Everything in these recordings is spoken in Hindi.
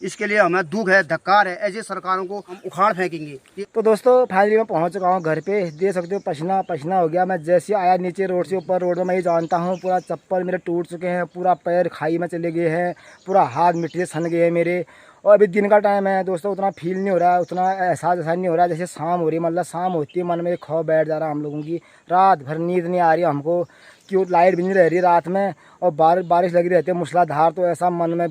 इसके लिए हमें दुख है, धक्कार है, ऐसी सरकारों को हम उखाड़ फेंकेंगे। तो दोस्तों फाइनली मैं पहुंच चुका हूं घर पे। देख सकते हो पसीना पसीना हो गया। मैं जैसे आया नीचे रोड से ऊपर रोड में, मैं ये जानता हूं पूरा चप्पल मेरे टूट चुके हैं, पूरा पैर खाई में चले गए हैं, पूरा हाथ मिट्टी से सन गए हैं मेरे। और अभी दिन का टाइम है दोस्तों, उतना फील नहीं हो रहा है, उतना एहसास ऐसा नहीं हो रहा है जैसे शाम हो रही है। मतलब शाम होती है मन में खौफ बैठ जा रहा है हम लोगों की। रात भर नींद नहीं आ रही हमको, क्यों लाइट भी नहीं रह रही रात में, और बारिश लगी रहती है मूसलाधार। तो ऐसा मन में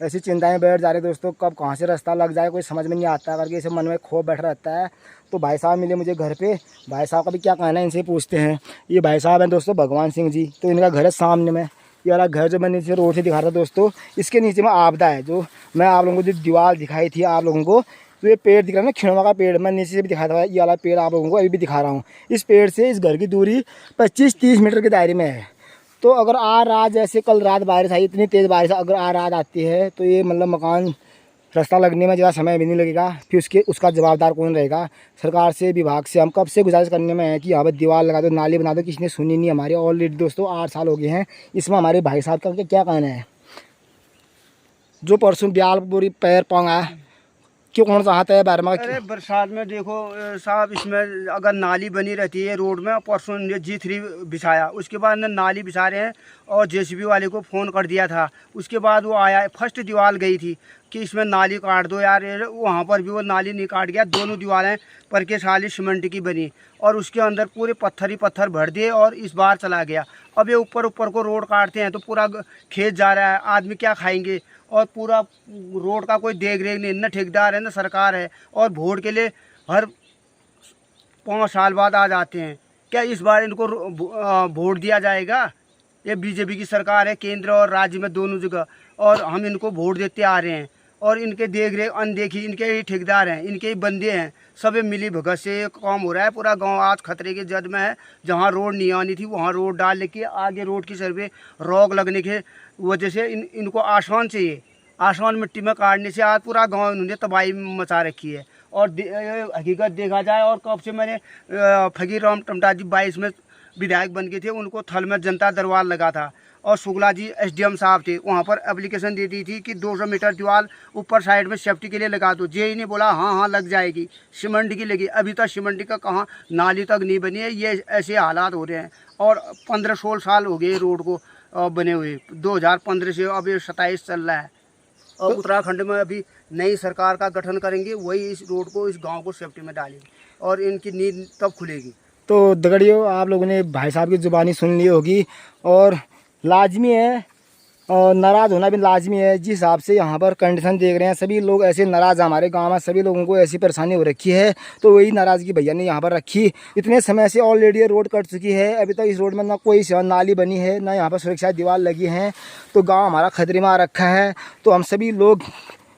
ऐसी चिंताएं बैठ जा रही दोस्तों, कब कहाँ से रास्ता लग जाए कोई समझ में नहीं आता करके इसे मन में खौफ बैठ रहता है। तो भाई साहब मिले मुझे घर पे। भाई साहब का भी क्या कहना है इनसे पूछते हैं। ये भाई साहब हैं दोस्तों भगवान सिंह जी। तो इनका घर है सामने में। ये वाला घर जो मैं नीचे रोड से दिखा रहा था दोस्तों, इसके नीचे में आपदा है। जो मैं आप लोगों को जो दीवार दिखाई थी आप लोगों को, तो ये पेड़ दिख रहा है ना, खिड़वा का पेड़, मैं नीचे से भी दिखाया था। ये वाला पेड़ आप लोगों को अभी भी दिखा रहा हूँ। इस पेड़ से इस घर की दूरी 25-30 मीटर के दायरे में है। तो अगर आ रात जैसे कल रात बारिश आई, इतनी तेज़ बारिश अगर आ रात आती है तो ये मतलब मकान रास्ता लगने में ज़्यादा समय भी नहीं लगेगा। फिर उसका जवाबदार कौन रहेगा? सरकार से, विभाग से हम कब से गुजारिश करने में है कि यहाँ पर दीवार लगा दो, नाली बना दो, किसी ने सुनी नहीं हमारी। ऑलरेडी दोस्तों 8 साल हो गए हैं। इसमें हमारे भाई साहब का क्या कहना है? जो परसों ब्याल पूरी पैर पांगा क्यों कौन चाहता है बारे में? अरे बरसात में देखो साहब, इसमें अगर नाली बनी रहती है रोड में, परसों ने G3 बिछाया, उसके बाद ने नाली बिछा रहे हैं और JCB वाले को फ़ोन कर दिया था। उसके बाद वो आया, फर्स्ट दीवार गई थी कि इसमें नाली काट दो यार। वहाँ पर भी वो नाली नहीं काट गया। दोनों दीवारें पर के साली सीमेंट की बनी और उसके अंदर पूरे पत्थर ही पत्थर भर दिए और इस बार चला गया। अब ये ऊपर को रोड काटते हैं तो पूरा खेत जा रहा है, आदमी क्या खाएंगे? और पूरा रोड का कोई देख रेख नहीं, न ठेकेदार है न सरकार है। और वोट के लिए हर 5 साल बाद आ जाते हैं। क्या इस बार इनको वोट दिया जाएगा? ये बीजेपी की सरकार है, केंद्र और राज्य में दोनों जगह, और हम इनको वोट देते आ रहे हैं। और इनके देख रेख अनदेखी, इनके ही ठेकेदार हैं, इनके ही बंदे हैं, सब मिली भगत से काम हो रहा है। पूरा गांव आज खतरे के जद में है। जहां रोड नहीं आनी थी वहां रोड डाल लेके आगे रोड की सर्वे रोक लगने के वजह से इनको आसान चाहिए। आसान मिट्टी में काटने से आज पूरा गांव इन्होंने तबाही मचा रखी है। और हकीकत देखा जाए, और कब से मैंने फकीर राम टमटा जी 22 में विधायक बन गए थे, उनको थल में जनता दरबार लगा था और शुक्ला जी SDM साहब थे, वहाँ पर एप्लीकेशन दे दी थी कि 200 मीटर दीवार ऊपर साइड में सेफ्टी के लिए लगा दो। JE ने बोला हाँ हाँ लग जाएगी, सीमेंट की लगी। अभी तक सीमेंट का कहाँ, नाली तक नहीं बनी है। ये ऐसे हालात हो रहे हैं। और 15-16 साल हो गए रोड को बने हुए, 2015 से अभी 27 चल रहा है। और उत्तराखंड में अभी नई सरकार का गठन करेंगे, वही इस रोड को, इस गांव को सेफ्टी में डालेंगे और इनकी नींद तब खुलेगी। तो दगड़ियों आप लोगों ने भाई साहब की ज़ुबानी सुन ली होगी, और लाजमी है और नाराज़ होना भी लाजमी है। जिस हिसाब से यहाँ पर कंडीशन देख रहे हैं, सभी लोग ऐसे नाराज़, हमारे गांव में सभी लोगों को ऐसी परेशानी हो रखी है। तो वही नाराज़गी भैया ने यहाँ पर रखी। इतने समय से ऑलरेडी ये रोड कट चुकी है, अभी तक इस रोड में ना कोई नाली बनी है, ना यहाँ पर सुरक्षा दीवार लगी है। तो गाँव हमारा खतरे में आ रखा है। तो हम सभी लोग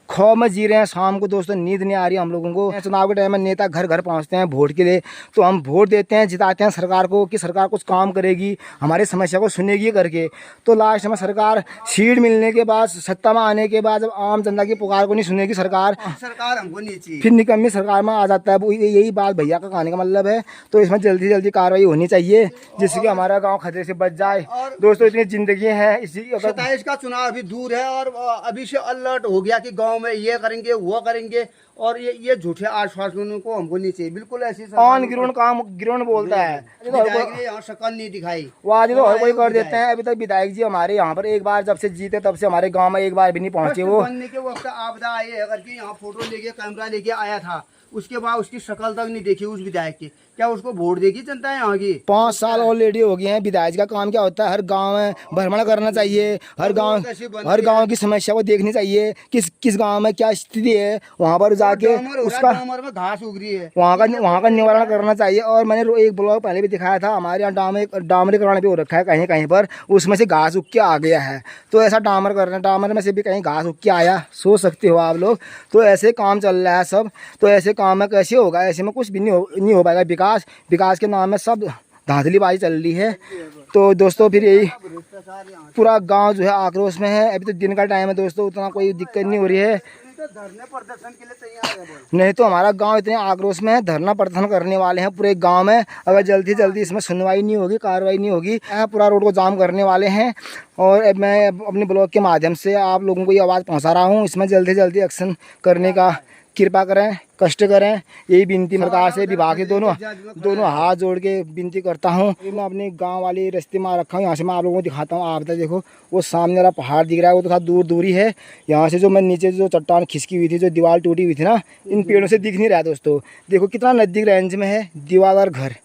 खौफ में जी रहे हैं। शाम को दोस्तों नींद नहीं आ रही हम लोगों को। चुनाव के टाइम में नेता घर घर पहुंचते हैं वोट के लिए, तो हम वोट देते हैं, जिताते हैं सरकार को कि सरकार कुछ काम करेगी, हमारी समस्या को सुनेगी करके। तो लास्ट में सरकार सीट मिलने के बाद, सत्ता में आने के बाद, जब आम जनता की पुकार को नहीं सुनेगी सरकार हमको नहीं चाहिए, फिर निकम्मी सरकार में आ जाता है। यही बात भैया का कहने का मतलब है। तो इसमें जल्दी जल्दी कार्रवाई होनी चाहिए जिससे कि हमारा गाँव खतरे से बच जाए। दोस्तों इतनी जिंदगी है, इसी 27 का चुनाव अभी दूर है और अभी से अलर्ट हो गया कि गाँव में ये करेंगे वो करेंगे। और ये झूठे आश्वासन को हमको नहीं चाहिए, बिल्कुल ऐसी ऑन ग्राउंड काम ग्राउंड बोलता है। यहाँ शक्ल नहीं दिखाई, वो आज तो हर कोई कर देते हैं। अभी तक विधायक जी हमारे यहाँ पर एक बार जब से जीते तब से हमारे गांव में एक बार भी नहीं पहुंचे। वो बनने के वक्त आपदा आई है, अगर कि यहाँ फोटो लेके कैमरा लेके आया था, उसके बाद उसकी शक्ल तक नहीं देखी उस विधायक की। क्या उसको वोट देगी जनता है यहाँ की? 5 साल ऑलरेडी हो गए हैं। विधायक का काम क्या होता है? हर गांव में भ्रमण करना चाहिए, हर गांव की समस्या को देखनी चाहिए, किस गांव में क्या स्थिति है, वहां पर जाके उसका घास उग रही है, वहाँ का निवारण करना चाहिए। और मैंने एक ब्लॉग पहले भी दिखाया था, हमारे यहाँ डामरीकरण भी हो रखा है कहीं कहीं पर, उसमें से घास उग के आ गया है। तो ऐसा डामर में से भी कहीं घास उग के आया, सोच सकते हो आप लोग। तो ऐसे काम चल रहा है सब। तो ऐसे काम में कैसे होगा? ऐसे में कुछ भी नहीं हो पाएगा। विकास के नाम में सब धांधलीबाजी चल रही है। तो दोस्तों फिर यही पूरा गांव जो है आक्रोश में है। अभी तो दिन का टाइम है दोस्तों, उतना कोई दिक्कत नहीं हो रही है। धरने प्रदर्शन के लिए तैयार है बोल। नहीं तो हमारा गांव इतने आक्रोश में है, धरना प्रदर्शन करने वाले हैं पूरे गांव में। अगर जल्दी से जल्दी इसमें सुनवाई नहीं होगी, कार्रवाई नहीं होगी, पूरा रोड को जाम करने वाले हैं। और मैं अपने ब्लॉग के माध्यम से आप लोगों को ये आवाज़ पहुंचा रहा हूं, इसमें जल्दी से जल्दी एक्शन करने का कृपा करें, कष्ट करें, यही विनती सरकार से, विभाग के दोनों हाथ जोड़ के विनती करता हूँ। मैं अपने गांव वाले रास्ते में रखा हूँ, यहाँ से मैं आप लोगों को दिखाता हूँ। आप देखो वो सामने वाला पहाड़ दिख रहा है, वो तो थोड़ा दूरी है। यहाँ से जो मैं नीचे जो चट्टान खिसकी हुई थी, जो दीवार टूटी हुई थी ना, इन पेड़ों से दिख नहीं रहा है दोस्तों। देखो कितना नज़दीक रेंज में है दीवार और घर,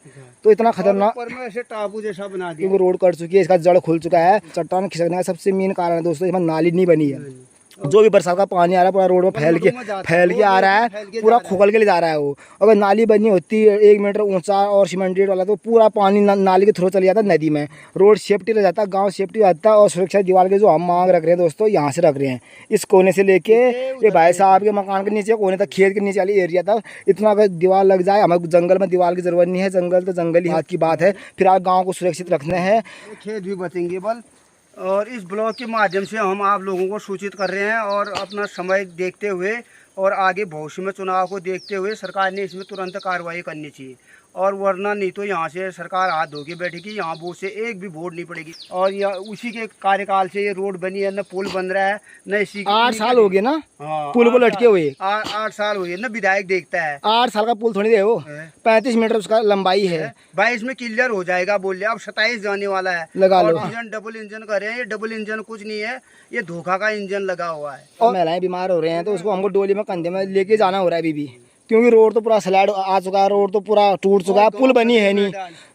तो इतना खतरनाक ऐसे टापू जैसा बना दिया, क्योंकि रोड कट चुकी है, इसका जड़ खुल चुका है। चट्टान खिसकने का सबसे मेन कारण है दोस्तों, इसमें नाली नहीं बनी है। जो भी बरसात का पानी आ रहा है पूरा रोड में फैल के आ रहा है, पूरा खोखल के ले जा रहा है वो। अगर नाली बनी होती 1 मीटर ऊंचा और सीमेंटेड वाला, तो पूरा पानी नाली के थ्रू चले जाता नदी में, रोड सेफ्टी रह जाता, गांव सेफ्टी रहता। और सुरक्षा दीवार के जो हम मांग रख रहे हैं दोस्तों, यहाँ से रख रहे हैं, इस कोने से लेके ये भाई साहब के मकान के नीचे कोने तक, खेत के नीचे वाली एरिया तक, इतना अगर दीवार लग जाए। हमें जंगल में दीवार की जरूरत नहीं है, जंगल तो जंगल ही हाथ की बात है। फिर आप गाँव को सुरक्षित रखने हैं, खेत भी बचेंगे बल। और इस ब्लॉग के माध्यम से हम आप लोगों को सूचित कर रहे हैं, और अपना समय देखते हुए और आगे भविष्य में चुनाव को देखते हुए सरकार ने इसमें तुरंत कार्रवाई करनी चाहिए। और वरना नहीं तो यहाँ से सरकार हाथ धो के बैठेगी, यहाँ वोट से एक भी वोट नहीं पड़ेगी। और यह उसी के कार्यकाल से ये रोड बनी है, न पुल बन रहा है, न इसी 8 साल हो गए ना। हाँ, पुल को लटके हुए 8 साल हुए न, विधायक देखता है। 8 साल का पुल थोड़ी दे, वो 35 मीटर उसका लंबाई है। 22 में क्लियर हो जाएगा बोल रहे, अब 27 जाने वाला है। लगा लो। इंजन डबल इंजन कर रहे हैं, ये डबल इंजन कुछ नहीं है, ये धोखा का इंजन लगा हुआ है। और महिलाएं बीमार हो रहे हैं, तो उसको हमको डोली में कंधे में लेके जाना हो रहा है अभी भी, क्योंकि रोड तो पूरा स्लाइड आ चुका है, रोड तो पूरा टूट चुका है, पुल बनी है नहीं,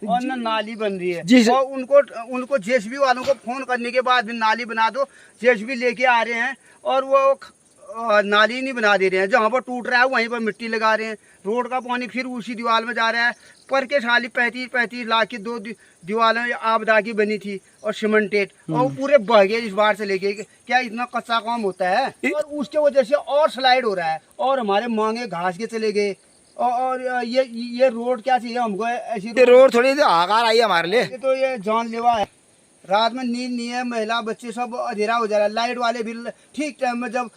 और न नाली बन रही है। जिस और उनको जेसीबी वालों को फोन करने के बाद भी नाली बना दो, जेसीबी लेके आ रहे हैं और वो नाली नहीं बना दे रहे हैं। जहाँ पर टूट रहा है वहीं पर मिट्टी लगा रहे हैं, रोड का पानी फिर उसी दीवार में जा रहा है। पर के साली 35 लाख की 2 दीवारें आपदा की बनी थी और सीमेंटेड, और पूरे बह गए इस बार से लेके। क्या इतना कच्चा काम होता है? और उसके वजह से और स्लाइड हो रहा है, और हमारे मांगे घास के चले गए। और ये रोड क्या चाहिए हमको? ऐसी रोड थोड़ी आकार आई है हमारे लिए, तो ये जानलेवा है। रात में नींद नहीं है, महिला बच्चे सब अंधेरा हो जा रहा है। लाइट वाले भी ठीक टाइम में जब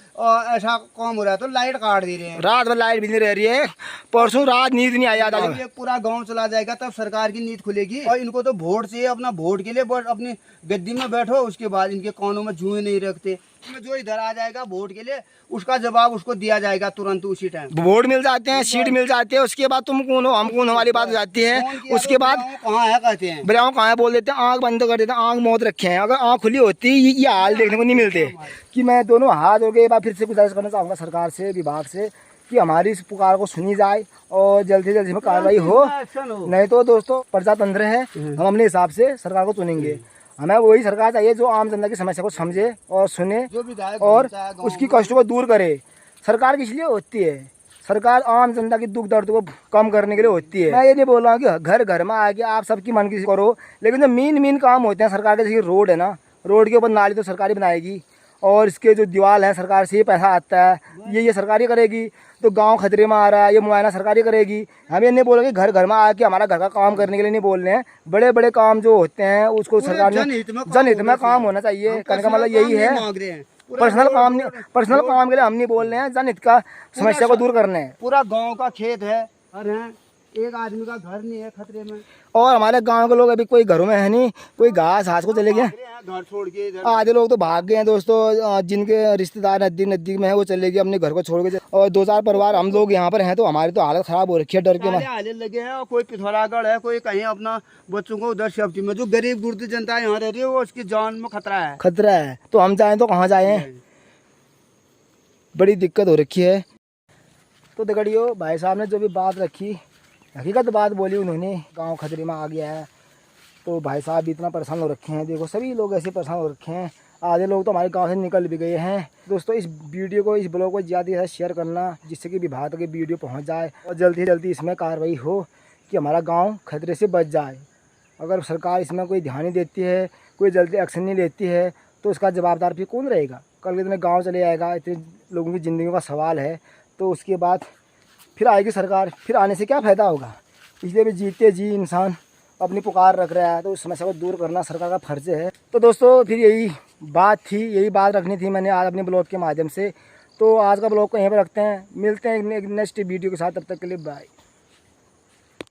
ऐसा काम हो रहा है तो लाइट काट दे रहे हैं। रात में लाइट भी नहीं रह रही है, परसों रात नींद नहीं आई। ये पूरा गांव चला जाएगा तब सरकार की नींद खुलेगी। और इनको तो वोट चाहिए, अपना वोट के लिए अपनी गद्दी में बैठो, उसके बाद इनके कानों में जुए नहीं रखते। जो इधर आ जाएगा वोट के लिए, उसका जवाब उसको दिया जाएगा तुरंत उसी टाइम। वोट मिल जाते हैं, सीट मिल जाती है, उसके बाद तुम कौन हो हम कौन हो वाली बात हो जाती है। उसके बाद कहाँ है कहते हैं, बताओ कहाँ है बोल देते हैं, आंख बंद कर देते हैं, आंख मौत रखे हैं। अगर आंख खुली होती ये हाल देखने को नहीं मिलते। कि मैं दोनों हाथ हो गए, एक बार फिर से गुजारिश करना चाहूँगा सरकार से, विभाग से, कि हमारी इस पुकार को सुनी जाए और जल्दी से जल्दी में कार्रवाई हो। नहीं तो दोस्तों प्रजातंत्र है, हम अपने हिसाब से सरकार को चुनेंगे। हमें वही सरकार चाहिए जो आम जनता की समस्या को समझे और सुने और उसकी कष्टों को दूर करे। सरकार किस लिए होती है? सरकार आम जनता की दुख दर्द को कम करने के लिए होती है। मैं ये नहीं बोल रहा हूँ कि घर घर में आके आप सबकी मन की करो, लेकिन जो मेन काम होते हैं सरकार के, जैसे रोड है ना, रोड के ऊपर नाली तो सरकार ही बनाएगी, और इसके जो दीवार है सरकार से ही पैसा आता है, ये सरकार ही करेगी। तो गांव खतरे में आ रहा है, ये मुआयना सरकार ही करेगी। हम ये नहीं बोल रहे कि घर घर में आके हमारा घर का काम करने के लिए नहीं बोल रहे हैं। बड़े बड़े काम जो होते हैं उसको सरकार ने जनहित में काम होना चाहिए, कहने का मतलब यही है। पर्सनल काम के लिए हम नहीं बोल रहे हैं, जनहित का समस्या को दूर करना है। पूरा गांव का खेत है, एक आदमी का घर नहीं है खतरे में। और हमारे गांव के लोग अभी कोई घरों में है नहीं, कोई घास को चले गए, घर छोड़ के। आधे लोग तो भाग गए हैं दोस्तों, जिनके रिश्तेदार नजदीक में है वो चले गए अपने घर को छोड़ के। और 2-4 परिवार हम लोग यहाँ पर हैं, तो हमारी तो हालत खराब हो रखी है डर के। हाले लगे हैं, और कोई पिथौरागढ़ है, कोई कहीं अपना बच्चों को उधर सेफ्टी में। जो गरीब गुर्द जनता यहाँ रह रही है वो उसकी जान में खतरा है। तो हम जाएं तो कहाँ जाएं? बड़ी दिक्कत हो रखी है। तो देखियो भाई साहब ने जो भी बात रखी, हकीकत बात बोली उन्होंने, गांव खतरे में आ गया है। तो भाई साहब भी इतना परेशान हो रखे हैं, देखो सभी लोग ऐसे परेशान हो रखे हैं। आधे लोग तो हमारे गांव से निकल भी गए हैं। दोस्तों इस वीडियो को, इस ब्लॉग को ज़्यादा से ज़्यादा शेयर करना, जिससे कि विभाग तक वीडियो पहुंच जाए और जल्दी से जल्दी इसमें कार्रवाई हो कि हमारा गांव खतरे से बच जाए। अगर सरकार इसमें कोई ध्यान नहीं देती है, कोई जल्दी एक्शन नहीं लेती है, तो उसका जवाबदार फिर कौन रहेगा? कल के दिन गाँव चले जाएगा, इतने लोगों की ज़िंदगी का सवाल है। तो उसके बाद फिर आएगी सरकार, फिर आने से क्या फ़ायदा होगा? इसलिए भी जीते जी इंसान अपनी पुकार रख रहा है, तो उस समस्या को दूर करना सरकार का फर्ज है। तो दोस्तों फिर यही बात थी, यही बात रखनी थी मैंने आज अपने ब्लॉग के माध्यम से। तो आज का ब्लॉग को यहीं पर रखते हैं, मिलते हैं एक नेक्स्ट वीडियो के साथ, तब तक के लिए बाय।